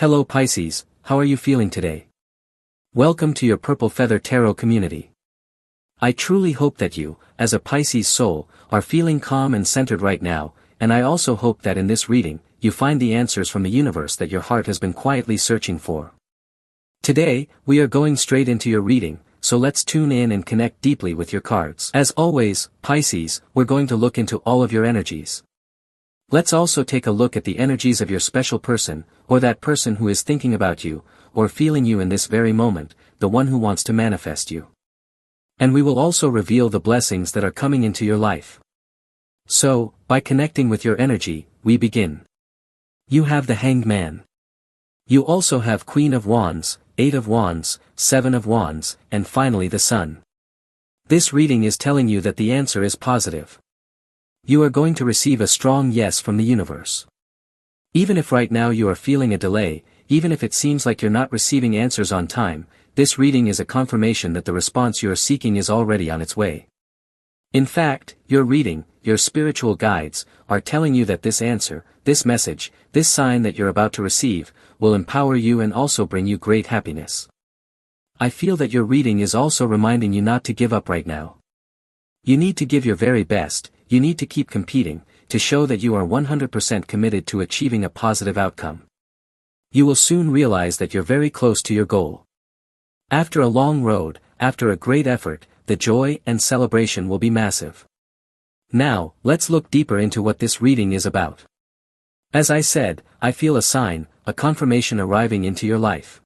Hello Pisces, how are you feeling today? Welcome to your Purple Feather Tarot community. I truly hope that you, as a Pisces soul, are feeling calm and centered right now, and I also hope that in this reading, you find the answers from the universe that your heart has been quietly searching for. Today, we are going straight into your reading, so let's tune in and connect deeply with your cards. As always, Pisces, we're going to look into all of your energies. Let's also take a look at the energies of your special person, or that person who is thinking about you, or feeling you in this very moment, the one who wants to manifest you. And we will also reveal the blessings that are coming into your life. So, by connecting with your energy, we begin. You have the Hanged Man. You also have Queen of Wands, 8 of Wands, 7 of Wands, and finally the Sun. This reading is telling you that the answer is positive. You are going to receive a strong yes from the universe. Even if right now you are feeling a delay, even if it seems like you're not receiving answers on time, this reading is a confirmation that the response you are seeking is already on its way. In fact, your reading, your spiritual guides, are telling you that this answer, this message, this sign that you're about to receive, will empower you and also bring you great happiness. I feel that your reading is also reminding you not to give up right now. You need to give your very best. You need to keep competing, to show that you are 100% committed to achieving a positive outcome. You will soon realize that you're very close to your goal. After a long road, after a great effort, the joy and celebration will be massive. Now, let's look deeper into what this reading is about. As I said, I feel a sign, a confirmation arriving into your life.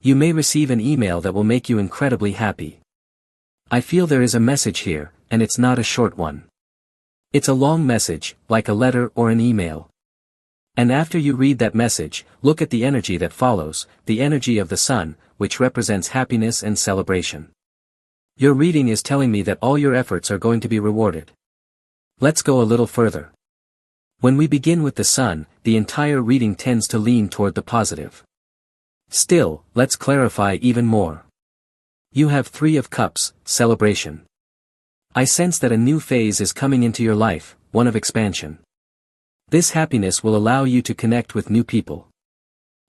You may receive an email that will make you incredibly happy. I feel there is a message here, and it's not a short one. It's a long message, like a letter or an email. And after you read that message, look at the energy that follows, the energy of the Sun, which represents happiness and celebration. Your reading is telling me that all your efforts are going to be rewarded. Let's go a little further. When we begin with the Sun, the entire reading tends to lean toward the positive. Still, let's clarify even more. You have 3 of Cups, celebration. I sense that a new phase is coming into your life, one of expansion. This happiness will allow you to connect with new people.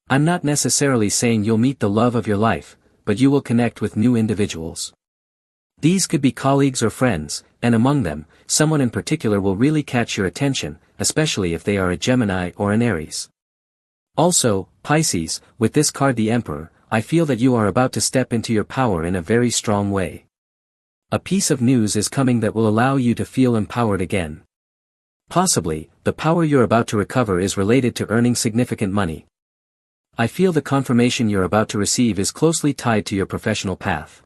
I'm not necessarily saying you'll meet the love of your life, but you will connect with new individuals. These could be colleagues or friends, and among them, someone in particular will really catch your attention, especially if they are a Gemini or an Aries. Also, Pisces, with this card the Emperor, I feel that you are about to step into your power in a very strong way. A piece of news is coming that will allow you to feel empowered again. Possibly, the power you're about to recover is related to earning significant money. I feel the confirmation you're about to receive is closely tied to your professional path.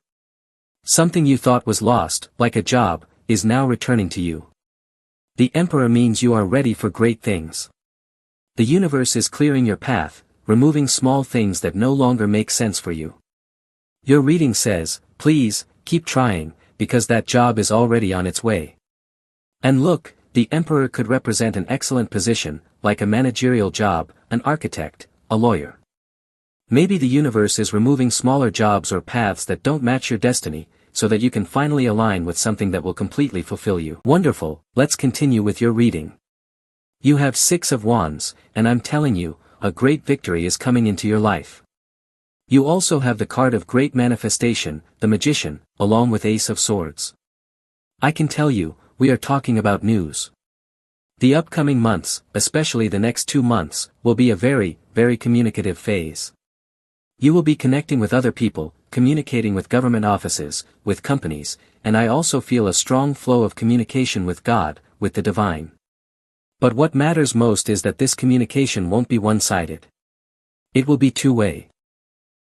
Something you thought was lost, like a job, is now returning to you. The Emperor means you are ready for great things. The universe is clearing your path, removing small things that no longer make sense for you. Your reading says, please, keep trying, because that job is already on its way. And look, the Emperor could represent an excellent position, like a managerial job, an architect, a lawyer. Maybe the universe is removing smaller jobs or paths that don't match your destiny, so that you can finally align with something that will completely fulfill you. Wonderful, let's continue with your reading. You have 6 of Wands, and I'm telling you, a great victory is coming into your life. You also have the card of great manifestation, the Magician, along with Ace of Swords. I can tell you, we are talking about news. The upcoming months, especially the next 2 months, will be a very, very communicative phase. You will be connecting with other people, communicating with government offices, with companies, and I also feel a strong flow of communication with God, with the divine. But what matters most is that this communication won't be one-sided. It will be two-way.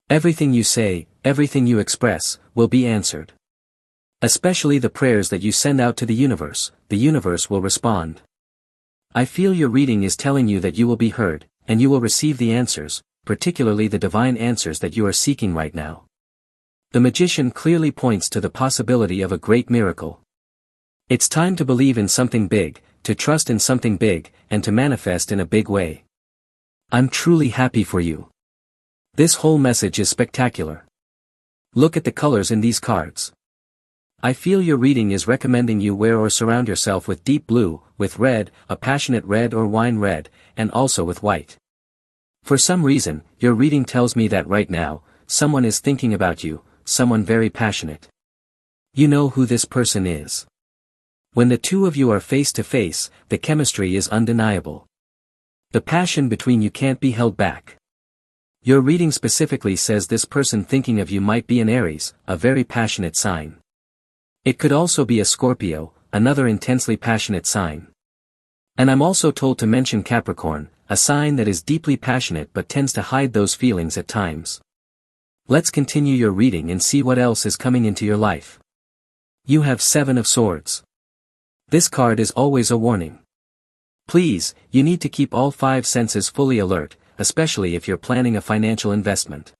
Everything you say, everything you express, will be answered. Especially the prayers that you send out to the universe will respond. I feel your reading is telling you that you will be heard, and you will receive the answers, particularly the divine answers that you are seeking right now. The Magician clearly points to the possibility of a great miracle. It's time to believe in something big, to trust in something big, and to manifest in a big way. I'm truly happy for you. This whole message is spectacular. Look at the colors in these cards. I feel your reading is recommending you wear or surround yourself with deep blue, with red, a passionate red or wine red, and also with white. For some reason, your reading tells me that right now, someone is thinking about you, someone very passionate. You know who this person is. When the two of you are face to face, the chemistry is undeniable. The passion between you can't be held back. Your reading specifically says this person thinking of you might be an Aries, a very passionate sign. It could also be a Scorpio, another intensely passionate sign. And I'm also told to mention Capricorn, a sign that is deeply passionate but tends to hide those feelings at times. Let's continue your reading and see what else is coming into your life. You have 7 of Swords. This card is always a warning. Please, you need to keep all 5 senses fully alert, especially if you're planning a financial investment.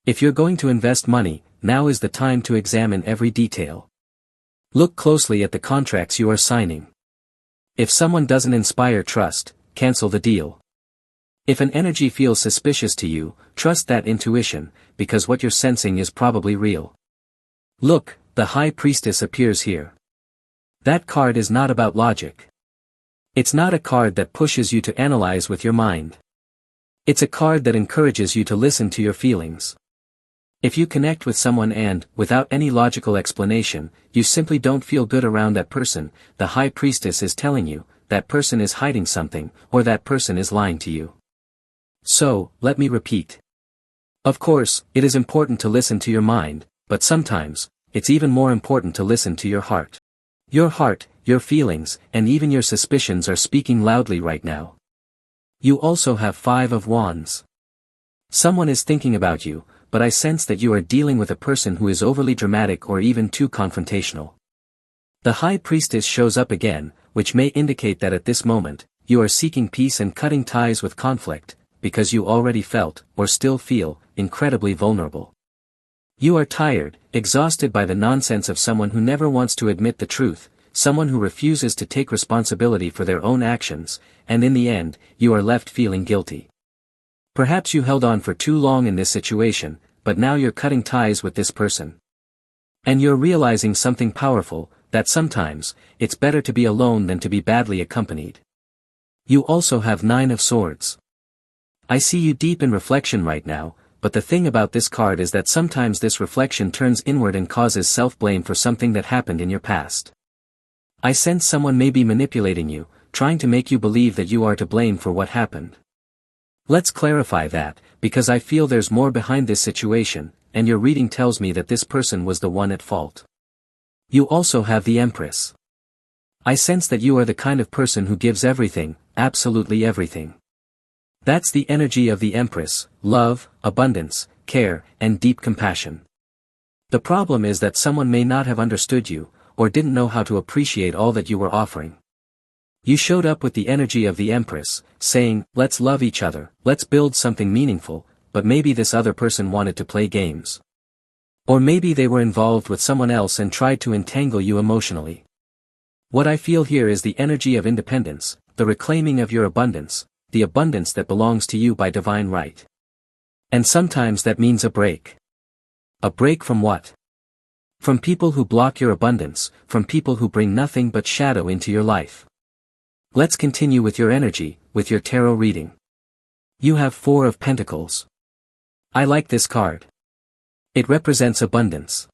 If you're going to invest money, now is the time to examine every detail. Look closely at the contracts you are signing. If someone doesn't inspire trust, cancel the deal. If an energy feels suspicious to you, trust that intuition, because what you're sensing is probably real. Look, the High Priestess appears here. That card is not about logic. It's not a card that pushes you to analyze with your mind. It's a card that encourages you to listen to your feelings. If you connect with someone and, without any logical explanation, you simply don't feel good around that person, the High Priestess is telling you, that person is hiding something, or that person is lying to you. So, let me repeat. Of course, it is important to listen to your mind, but sometimes, it's even more important to listen to your heart. Your heart, your feelings, and even your suspicions are speaking loudly right now. You also have 5 of Wands. Someone is thinking about you, but I sense that you are dealing with a person who is overly dramatic or even too confrontational. The High Priestess shows up again, which may indicate that at this moment, you are seeking peace and cutting ties with conflict, because you already felt, or still feel, incredibly vulnerable. You are tired, exhausted by the nonsense of someone who never wants to admit the truth, someone who refuses to take responsibility for their own actions, and in the end, you are left feeling guilty. Perhaps you held on for too long in this situation, but now you're cutting ties with this person. And you're realizing something powerful, that sometimes, it's better to be alone than to be badly accompanied. You also have 9 of Swords. I see you deep in reflection right now, but the thing about this card is that sometimes this reflection turns inward and causes self-blame for something that happened in your past. I sense someone may be manipulating you, trying to make you believe that you are to blame for what happened. Let's clarify that, because I feel there's more behind this situation, and your reading tells me that this person was the one at fault. You also have the Empress. I sense that you are the kind of person who gives everything, absolutely everything. That's the energy of the Empress: love, abundance, care, and deep compassion. The problem is that someone may not have understood you, or didn't know how to appreciate all that you were offering. You showed up with the energy of the Empress, saying, let's love each other, let's build something meaningful, but maybe this other person wanted to play games. Or maybe they were involved with someone else and tried to entangle you emotionally. What I feel here is the energy of independence, the reclaiming of your abundance, the abundance that belongs to you by divine right. And sometimes that means a break. A break from what? From people who block your abundance, from people who bring nothing but shadow into your life. Let's continue with your energy, with your tarot reading. You have 4 of Pentacles. I like this card. It represents abundance.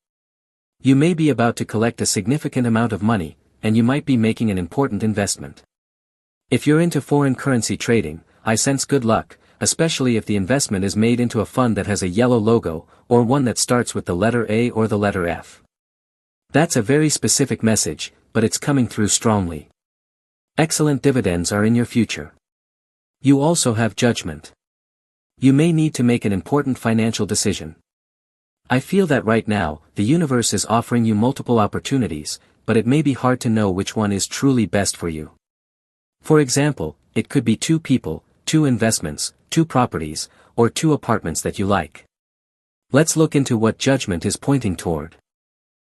You may be about to collect a significant amount of money, and you might be making an important investment. If you're into foreign currency trading, I sense good luck, especially if the investment is made into a fund that has a yellow logo, or one that starts with the letter A or the letter F. That's a very specific message, but it's coming through strongly. Excellent dividends are in your future. You also have Judgment. You may need to make an important financial decision. I feel that right now, the universe is offering you multiple opportunities, but it may be hard to know which one is truly best for you. For example, it could be 2 people, 2 investments, 2 properties, or 2 apartments that you like. Let's look into what Judgment is pointing toward.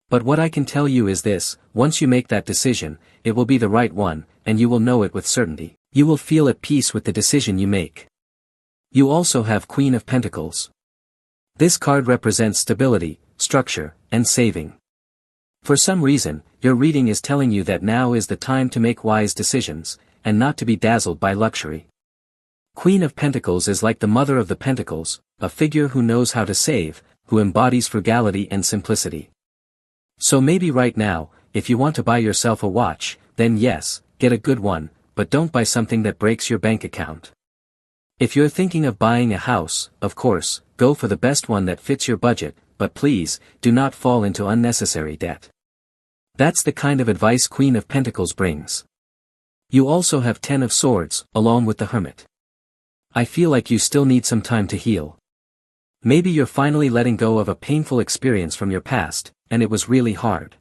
But what I can tell you is this: once you make that decision, it will be the right one, and you will know it with certainty. You will feel at peace with the decision you make. You also have Queen of Pentacles. This card represents stability, structure, and saving. For some reason, your reading is telling you that now is the time to make wise decisions, and not to be dazzled by luxury. Queen of Pentacles is like the mother of the pentacles, a figure who knows how to save, who embodies frugality and simplicity. So maybe right now, if you want to buy yourself a watch, then yes, get a good one, but don't buy something that breaks your bank account. If you're thinking of buying a house, of course, go for the best one that fits your budget, but please, do not fall into unnecessary debt. That's the kind of advice Queen of Pentacles brings. You also have Ten of Swords, along with the Hermit. I feel like you still need some time to heal. Maybe you're finally letting go of a painful experience from your past, and it was really hard.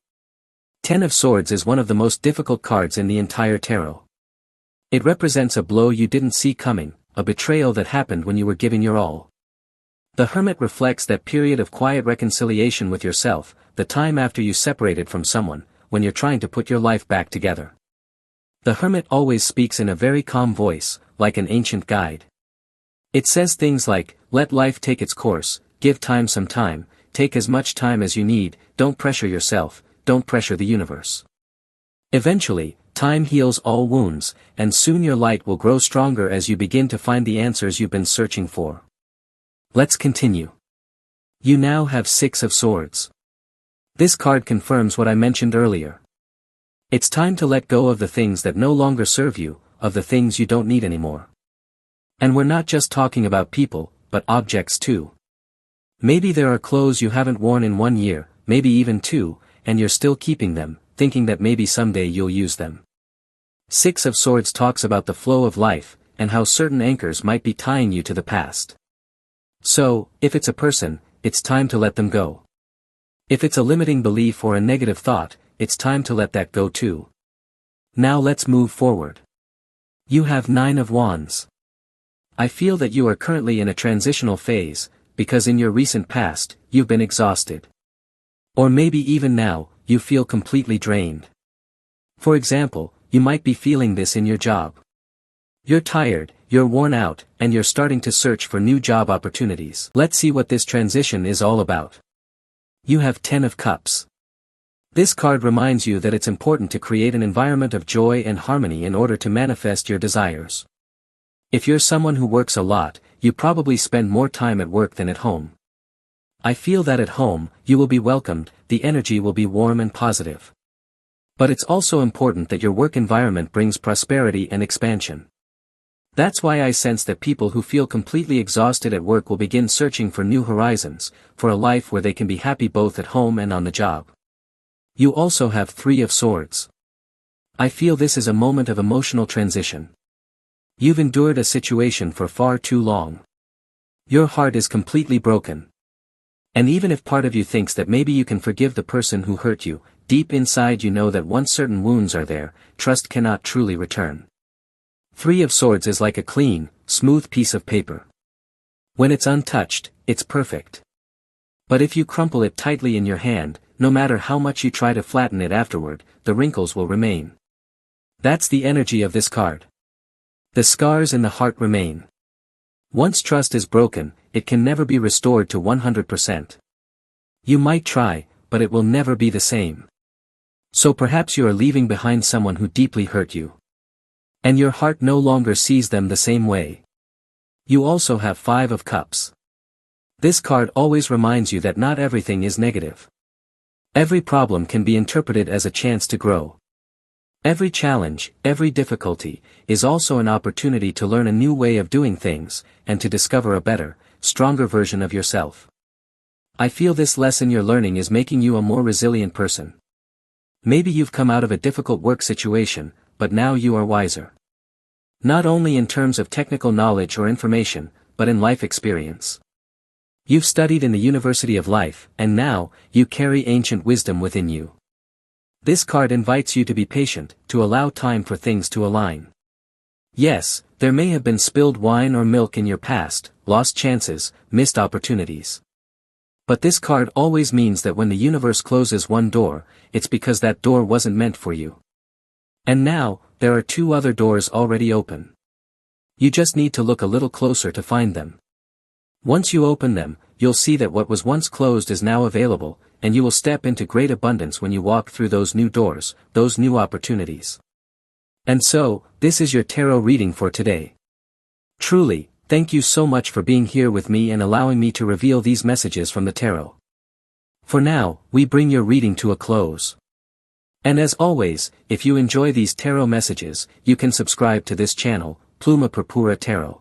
Ten of Swords is one of the most difficult cards in the entire tarot. It represents a blow you didn't see coming, a betrayal that happened when you were giving your all. The Hermit reflects that period of quiet reconciliation with yourself, the time after you separated from someone, when you're trying to put your life back together. The Hermit always speaks in a very calm voice, like an ancient guide. It says things like, let life take its course, give time some time, take as much time as you need, don't pressure yourself, don't pressure the universe. Eventually, time heals all wounds, and soon your light will grow stronger as you begin to find the answers you've been searching for. Let's continue. You now have Six of Swords. This card confirms what I mentioned earlier. It's time to let go of the things that no longer serve you, of the things you don't need anymore. And we're not just talking about people, but objects too. Maybe there are clothes you haven't worn in 1 year, maybe even 2, and you're still keeping them, thinking that maybe someday you'll use them. Six of Swords talks about the flow of life, and how certain anchors might be tying you to the past. So, if it's a person, it's time to let them go. If it's a limiting belief or a negative thought, it's time to let that go too. Now let's move forward. You have Nine of Wands. I feel that you are currently in a transitional phase, because in your recent past, you've been exhausted. Or maybe even now, you feel completely drained. For example, you might be feeling this in your job. You're tired, you're worn out, and you're starting to search for new job opportunities. Let's see what this transition is all about. You have Ten of Cups. This card reminds you that it's important to create an environment of joy and harmony in order to manifest your desires. If you're someone who works a lot, you probably spend more time at work than at home. I feel that at home, you will be welcomed, the energy will be warm and positive. But it's also important that your work environment brings prosperity and expansion. That's why I sense that people who feel completely exhausted at work will begin searching for new horizons, for a life where they can be happy both at home and on the job. You also have Three of Swords. I feel this is a moment of emotional transition. You've endured a situation for far too long. Your heart is completely broken. And even if part of you thinks that maybe you can forgive the person who hurt you, deep inside you know that once certain wounds are there, trust cannot truly return. Three of Swords is like a clean, smooth piece of paper. When it's untouched, it's perfect. But if you crumple it tightly in your hand, no matter how much you try to flatten it afterward, the wrinkles will remain. That's the energy of this card. The scars in the heart remain. Once trust is broken, it can never be restored to 100%. You might try, but it will never be the same. So perhaps you are leaving behind someone who deeply hurt you. And your heart no longer sees them the same way. You also have Five of Cups. This card always reminds you that not everything is negative. Every problem can be interpreted as a chance to grow. Every challenge, every difficulty, is also an opportunity to learn a new way of doing things, and to discover a better, stronger version of yourself. I feel this lesson you're learning is making you a more resilient person. Maybe you've come out of a difficult work situation, but now you are wiser. Not only in terms of technical knowledge or information, but in life experience. You've studied in the University of Life, and now, you carry ancient wisdom within you. This card invites you to be patient, to allow time for things to align. Yes, there may have been spilled wine or milk in your past, lost chances, missed opportunities. But this card always means that when the universe closes one door, it's because that door wasn't meant for you. And now, there are 2 other doors already open. You just need to look a little closer to find them. Once you open them, you'll see that what was once closed is now available, and you will step into great abundance when you walk through those new doors, those new opportunities. And so, this is your tarot reading for today. Truly, thank you so much for being here with me and allowing me to reveal these messages from the tarot. For now, we bring your reading to a close. And as always, if you enjoy these tarot messages, you can subscribe to this channel, Pluma Purpura Tarot.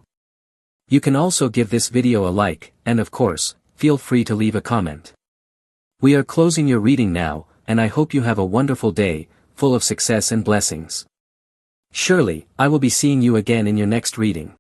You can also give this video a like, and of course, feel free to leave a comment. We are closing your reading now, and I hope you have a wonderful day, full of success and blessings. Surely, I will be seeing you again in your next reading.